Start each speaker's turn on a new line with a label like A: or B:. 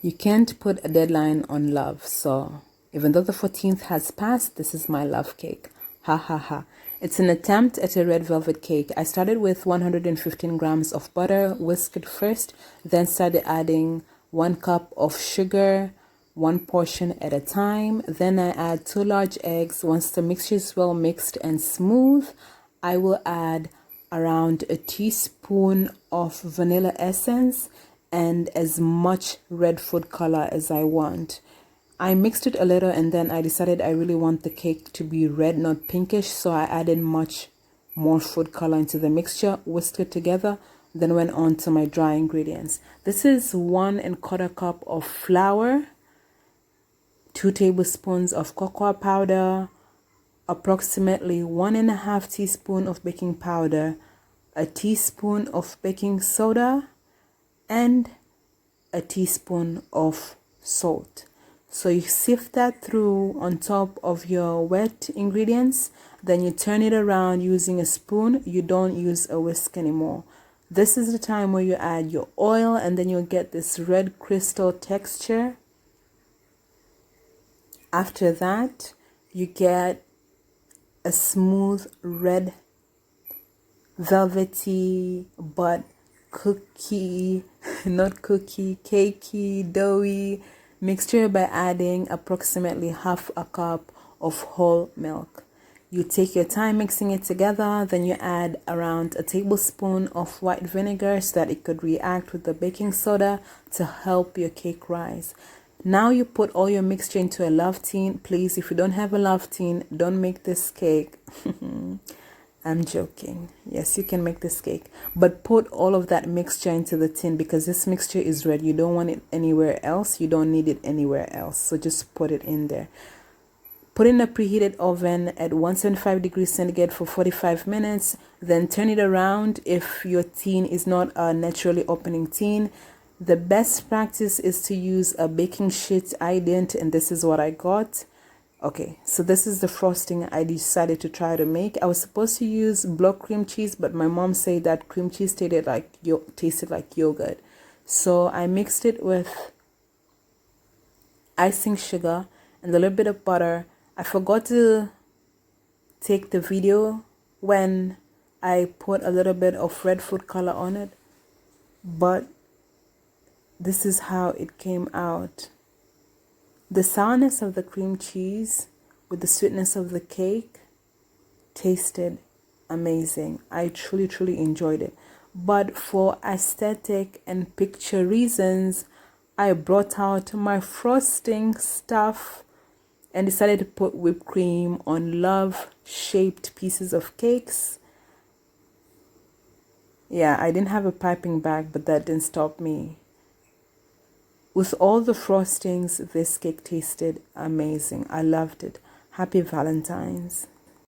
A: You can't put a deadline on love, so even though the 14th has passed, this is my love cake. Ha ha ha. It's an attempt at a red velvet cake. I started with 115 grams of butter, whisked it first, then started adding 1 cup of sugar, 1 portion at a time. Then I add 2 large eggs. Once the mixture is well mixed and smooth, I will add around a teaspoon of vanilla essence and as much red food color as I want. I mixed it a little and then I decided I really want the cake to be red, not pinkish, so I added much more food color into the mixture, whisked it together, then went on to my dry ingredients. This is 1 1/4 cup of flour, 2 tablespoons of cocoa powder, approximately 1 1/2 teaspoon of baking powder, a teaspoon of baking soda, and a teaspoon of salt. So you sift that through on top of your wet ingredients, then you turn it around using a spoon. You don't use a whisk anymore. This is the time where you add your oil and then you'll get this red crystal texture. After that, you get a smooth red velvety but cakey, doughy mixture by adding approximately 1/2 cup of whole milk. You take your time mixing it together, then you add around a tablespoon of white vinegar so that it could react with the baking soda to help your cake rise. Now you put all your mixture into a love tin. Please, if you don't have a love tin, don't make this cake. I'm joking. Yes, you can make this cake, but put all of that mixture into the tin because this mixture is red. You don't want it anywhere else. You don't need it anywhere else. So just put it in there. Put in a preheated oven at 175 degrees centigrade for 45 minutes. Then turn it around if your tin is not a naturally opening tin. The best practice is to use a baking sheet. I didn't, and this is what I got. Okay, so this is the frosting I decided to try to make. I was supposed to use block cream cheese, but my mom said that cream cheese tasted like yogurt. So I mixed it with icing sugar and a little bit of butter. I forgot to take the video when I put a little bit of red food color on it, but this is how it came out. The sourness of the cream cheese with the sweetness of the cake tasted amazing. I truly enjoyed it. But for aesthetic and picture reasons, I brought out my frosting stuff and decided to put whipped cream on love-shaped pieces of cakes. Yeah, I didn't have a piping bag, but that didn't stop me. With all the frostings, this cake tasted amazing. I loved it. Happy Valentine's.